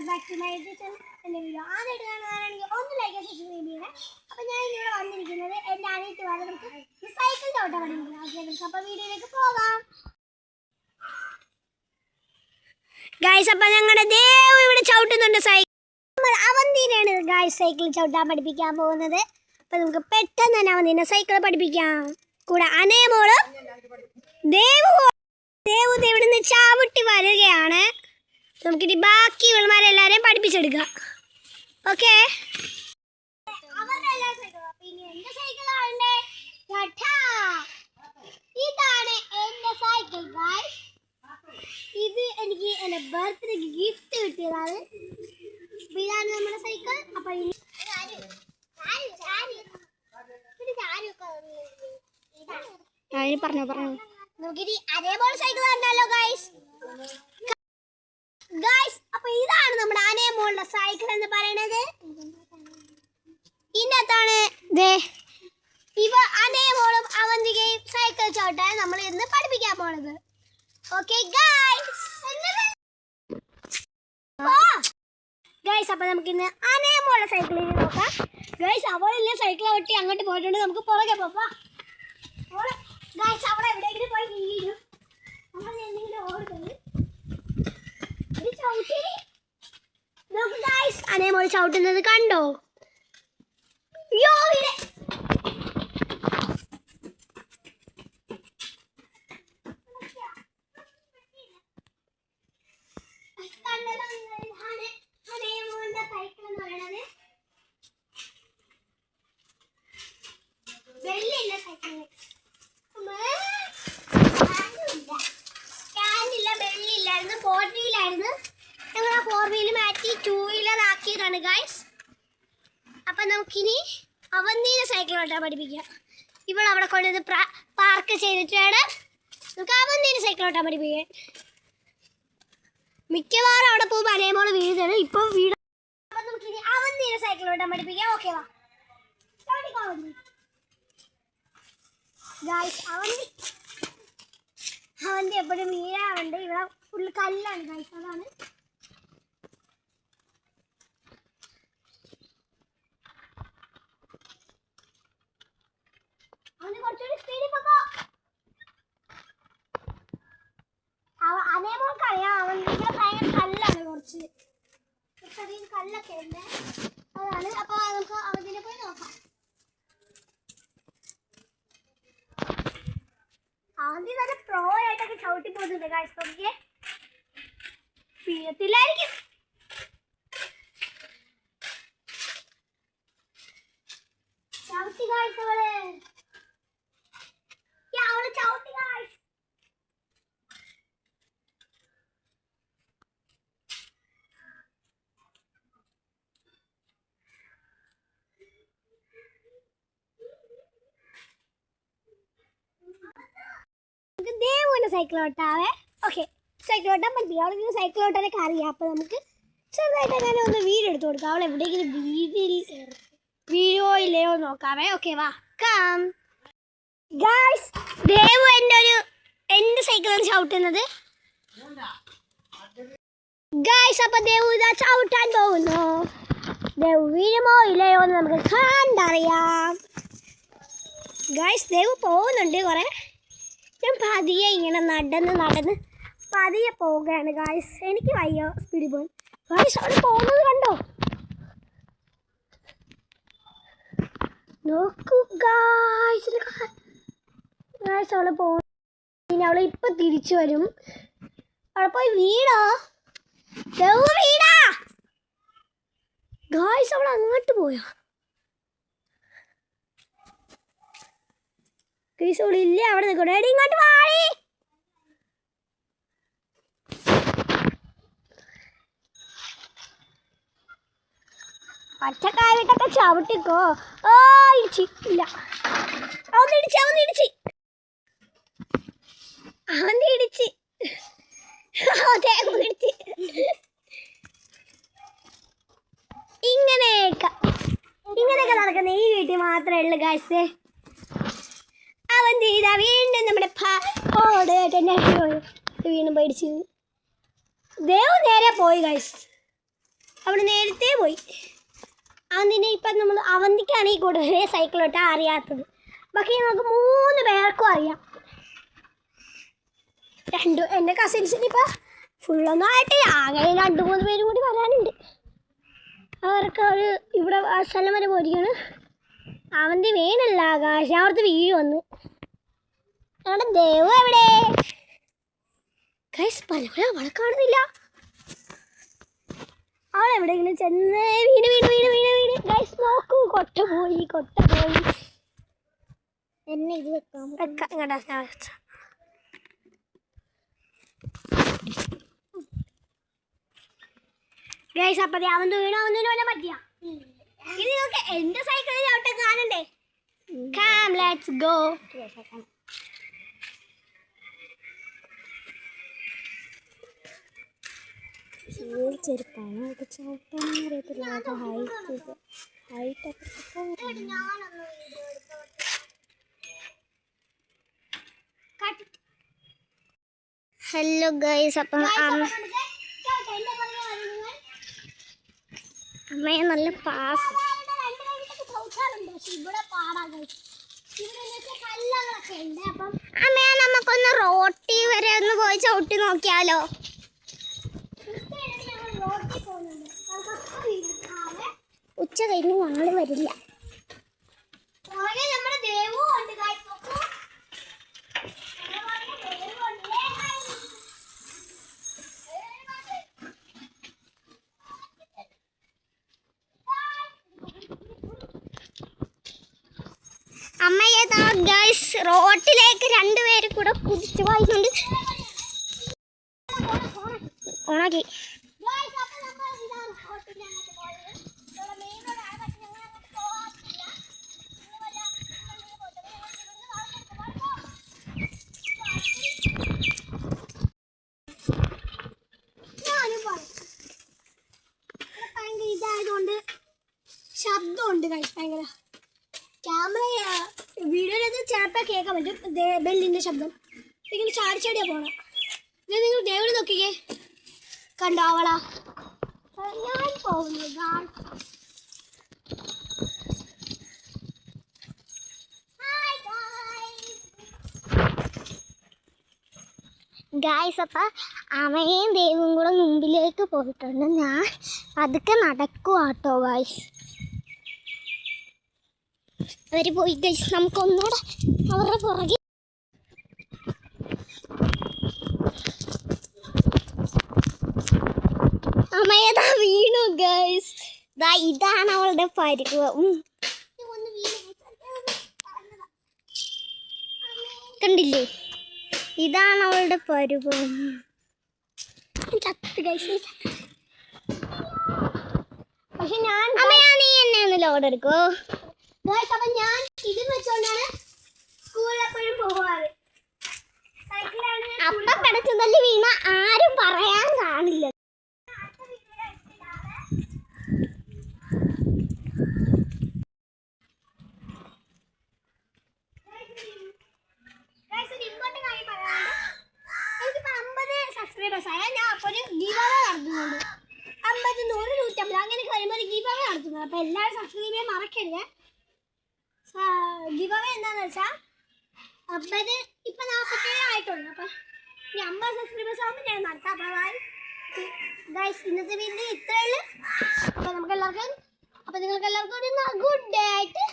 Welcome back to my channel. എൻ്റെ video ആദ്യമായിട്ട് കാണുകയാണെങ്കിൽ ഒന്ന് ലൈക്ക് സബ്സ്ക്രൈബ് ചെയ്യണേ. അപ്പോൾ ഞാൻ ഇവിടെ വന്നിരിക്കുന്നത് എൻ്റെ അനിയത്തി വരെ നമുക്ക് സൈക്കിൾ ചവിട്ടാൻ പഠിക്കുന്നത്. അപ്പോൾ വീഡിയോയിലേക്ക് പോകാം. ഗൈസ്, അപ്പോൾ ഞങ്ങളുടെ ദേവ് ഇവിടെ ചവിട്ടുന്നുണ്ട് സൈക്കിൾ. നമ്മൾ അവന്തിനെയാണ് ഗൈസ് സൈക്കിൾ ചവിട്ടാൻ പഠിപ്പിക്കാൻ പോകുന്നത്. അപ്പോൾ നമുക്ക് പെട്ടെന്ന് തന്നെ അവന്തിനെ സൈക്കിൾ പഠിപ്പിക്കാം. കൂടെ അനയമോളും ദേവ് ഇവിടെ നിന്ന് ചവിട്ടി വരികയാണ്. നമുക്കിനി ബാക്കിയുള്ളവരെല്ലാവരെയും പഠിപ്പിച്ചെടുക്കാം. ഓക്കെ, ഇതാണ് എൻ്റെ സൈക്കിൾ ഗൈസ്. ഇത് എനിക്ക് എൻ്റെ ബർത്ത്ഡേക്ക് ഗിഫ്റ്റ് കിട്ടിയതാണ്. ഇതാണ് നമ്മുടെ സൈക്കിൾ. അപ്പൊ ഇനി പറഞ്ഞു നമുക്കിനി അതേപോലെ സൈക്കിൾ കണ്ടാലോ ഗൈസ്. അപ്പൊ ഇതാണ് നമ്മുടെ അനയമോളുടെ സൈക്കിൾ എന്ന് പറയുന്നത്. ഇതിനകത്താണ് ഇവ അനയമോളും അവന്തികയും സൈക്കിൾ ചവിട്ടാൻ നമ്മൾ ഇന്ന് പഠിപ്പിക്കാൻ പോണത്. ഓക്കെ ഗൈസ്, അപ്പൊ നമുക്ക് ഇന്ന് അനയമോളുടെ സൈക്കിളിൽ നോക്കാം. ഗൈസ്, അവളെല്ലാം സൈക്കിൾ ഒട്ടി അങ്ങോട്ട് പോയിട്ടുണ്ട്. നമുക്ക് പുറകെ പോവാം. ഗൈസ്, അവിടെ എവിടെയെങ്കിലും പോയി വീഴും. നമ്മൾ എന്തെങ്കിലും ഓടുന്നത് അനയമോൾ ചവിട്ടുന്നത് കണ്ടോ? അനയമോളുടെ സൈക്കിൾ എന്ന് പറയുന്നത് വെള്ളിയുള്ള സൈക്കിൾ. സ്റ്റാൻഡില്ല, വെള്ളിയില്ലായിരുന്നു, 4 വീലായിരുന്നു. ഞങ്ങൾ ആ 4 വീല് മാറ്റി 2 വീലർ ആക്കിയതാണ് ഗൈസ്. അപ്പം നമുക്കിനി അവന്തിനെ സൈക്കിൾ ഓട്ടാൻ പഠിപ്പിക്കാം. ഇവളവിടെ കൊണ്ടുവന്ന് പാർക്ക് ചെയ്തിട്ട് വേണം നമുക്ക് അവന്തിനെ സൈക്കിൾ ഓട്ടാൻ പഠിപ്പിക്കാൻ. മിക്കവാറും അവിടെ പോകുമ്പോൾ അനയമോള് വീഴുന്നത്. ഇപ്പം വീട്. അപ്പം നമുക്കിനി അവന്തിനെ സൈക്കിൾ ഓട്ടാൻ പഠിപ്പിക്കാം. ഓക്കെ വാ ഗൈസ്. അവന്തി എപ്പോഴും വീഴാറുണ്ട്. ഇവിടെ ഫുള്ള് കല്ലാണ് ഗൈസ്. അതാണ് കുറച്ചുകൂടി സ്പീഡിൽ പോകോ. അനയമോൾക്ക് അറിയാം അവന്തിക്ക് ഭയങ്കര കല്ലാണ്. കുറച്ചധികം കല്ലൊക്കെ ഉണ്ട്. അതാണ്. അപ്പൊ നമുക്ക് അവന്തിനെ പോയി നോക്കാം. അവന്തി നല്ല പ്രോ ആയിട്ടൊക്കെ ചവിട്ടി പോകുന്നുണ്ട് ഗൈസ്. നോക്കിയേ, വീഴത്തില്ലായിരിക്കും. ചവിട്ടി ഗൈസ്, അവള് ചവിട്ടി ഗൈസ്. ദേവുവിന്റെ സൈക്കിൾ ഓട്ടാവേ. ഓക്കെ, സൈക്കിൾ ഓട്ടാൻ പഠിപ്പിക്കാം. അവൾക്ക് സൈക്കിൾ ഓട്ടാനൊക്കെ അറിയാം. അപ്പൊ നമുക്ക് ചെറുതായിട്ട് അങ്ങനെ ഒന്ന് വീഡിയോ എടുത്ത് കൊടുക്കാം. അവൾ എവിടെയെങ്കിലും വീഡിയോ ഇല്ലയോ നോക്കാവേ. ഓക്കെ വാ കം ഗൈസ്. ദേവു എൻ്റെ സൈക്കിളാണ് ചവിട്ടുന്നത് ഗൈസ്. അപ്പൊ ദേവു ഇതാ ചവിട്ടാൻ പോകുന്നു. ദേവു വീഴുമോ ഇല്ലയോ എന്ന് നമുക്ക് കണ്ടറിയാം ഗൈസ്. ദേവു പോകുന്നുണ്ട് കുറെ. ഞാൻ പതിയെ ഇങ്ങനെ നടന്ന് പതിയെ പോവുകയാണ് ഗൈസ്. എനിക്ക് വയ്യ സ്പീഡിൽ പോയി ഗൈസ്. അവിടെ പോകുന്നത് കണ്ടോ? നോക്കൂ ഗൈസ്. അവള് പോകും. ഇനി അവള് ഇപ്പൊ തിരിച്ചു വരും. അവിടെ പോയി വീടാ ഗൈസ്. അവൾ അങ്ങോട്ട് പോയാ ഗൈസ്. അവളില്ലേ അവിടെ നിൽക്കണേ. ഇങ്ങോട്ട് വാടി. പച്ചക്കായിട്ടൊക്കെ ചവിട്ടിക്കോ. ഇടിച്ചില്ല. അവന്നിടിച്ച് ഇങ്ങനെയൊക്കെ നടക്കുന്ന ഈ വീട്ടിൽ മാത്രമേ ഉള്ളൂ ഗൈസ്. അവന്തി ഇതാ വീണ്ടും നമ്മുടെ വീണ്ടും പേടിച്ച് ദേവ് നേരെ പോയി ഗൈസ്. അവിടെ നേരത്തെ പോയി. അവന്തിനെ ഇപ്പം നമ്മൾ അവന്തിക്കാണ് ഈ കൂടുതൽ സൈക്കിൾ ഓട്ടാൻ അറിയാത്തത്. ബാക്കി നമുക്ക് 3 പേർക്കും അറിയാം. എൻ്റെ കസിൻസിന് ഇപ്പം ഫുള്ളൊന്നും ആയിട്ടില്ല. ആകെ 2-3 പേരും കൂടി വരാനുണ്ട്. അവർക്ക് ഇവിടെ സ്ഥലം വരെ പോയിരിക്കുകയാണ്. അവന്തി വീണല്ല, ആകാശം അവിടുത്തെ വീഴ് വന്ന്. അവിടെ ദേവു എവിടെ? ഗൈസ് പലപ്പോഴും അവളെ കാണുന്നില്ല. അവളെവിടെയെങ്കിലും ചെന്ന് വീണ് ഗൈസ് നോക്കൂ. കൊട്ട പോയി. എന്നെ ഇത് വെക്കാം ഇങ്ങോട്ടാ. ഗൈസ് അപ്പം അവൻ വീണൊന്നിനും വല്ല പറ്റിയ. ഇത് നോക്ക്, എൻ്റെ സൈക്കിളിൽ അവിടെ കാണണ്ടേ? Come, let's go. ചെരുപ്പാണ് അത് ചവിട്ടാൻ അറിയത്തില്ല. ഹൈറ്റൊക്കെ ഹലോ ഗൈസ്. അപ്പം അമ്മയെ നല്ല പാസ്. അമ്മയെ നമുക്കൊന്ന് റോട്ടി വരെ ഒന്ന് പോയി ചവിട്ടി നോക്കിയാലോ? ഉച്ച കഴിഞ്ഞ് ഞങ്ങൾ വരില്ല. അമ്മയെ ഗൈസ് റോട്ടിലേക്ക് 2 പേര് കൂടെ കുതിച്ചു പോയിട്ടുണ്ട്. ഓണാക്കി. ഇതായതുകൊണ്ട് ശബ്ദമുണ്ട് ഗൈസ് ഭയങ്കര. ക്യാമറ വീഡിയോയിലത് ചിലപ്പോൾ കേൾക്കാൻ പറ്റും ബെല്ലിൻ്റെ ശബ്ദം. ഇങ്ങനെ ചാടിച്ചാടിയാ പോണം. ഇത് നിങ്ങൾ ദേവിടെ നോക്കിക്കേ, കണ്ടോ അവളാ? ഞാൻ പോകുന്നു ഗായ്സ്. അപ്പം അമ്മയും ദേവും കൂടെ മുമ്പിലേക്ക് പോയിട്ടുണ്ട്. ഞാൻ അതൊക്കെ നടക്കുവാട്ടോ ഗായ്സ്. അവർ പോയി ഗൈസ്. നമുക്കൊന്നുകൂടെ അവരുടെ പുറകെ. അമ്മയതാ വീണു ഗൈസ്. ഇതാണ് അവളുടെ പരുവം. കണ്ടില്ലേ? ഇതാണ് അവളുടെ പരുവം. പക്ഷെ ഞാൻ നീ എന്നെ ഒന്ന് ലോഡ് എടുക്കോ? അപ്പം ഞാൻ ഇത് വെച്ചോണ്ടാണ് സ്കൂളിൽ എപ്പോഴും പോകാറ്. അപ്പം പിടച്ചതല്ലി വീണ ആരും പറയാൻ കാണില്ല. എനിക്കിപ്പോൾ 50 സബ്സ്ക്രൈബേഴ്സായ ഞാൻ അപ്പോൾ ഒരു ഗീവ് നടത്തുന്നുണ്ട്. 50, 100, 150 അങ്ങനെ കഴിയുമ്പോൾ ഒരു ഗീവ് നടത്തുന്നത്. അപ്പോൾ എല്ലാവരും സബ്സ്ക്രൈബ് ചെയ്യാൻ മറക്കരുത്. ഗിവ് അവേ എന്താണെന്ന് വെച്ചാൽ 50 ഇപ്പം 47 ആയിട്ടുള്ളൂ. അപ്പം ഈ 50 സബ്സ്ക്രൈബേഴ്സ് ആകുമ്പോൾ ഞാൻ നടത്താം. അപ്പോൾ ഗൈസ് ഇന്നത്തെ വീഡിയോ ഇത്രയേ ഉള്ളൂ. അപ്പോൾ നിങ്ങൾക്ക് എല്ലാവർക്കും ഒരു ഗുഡ് ഡേ ആയിട്ട്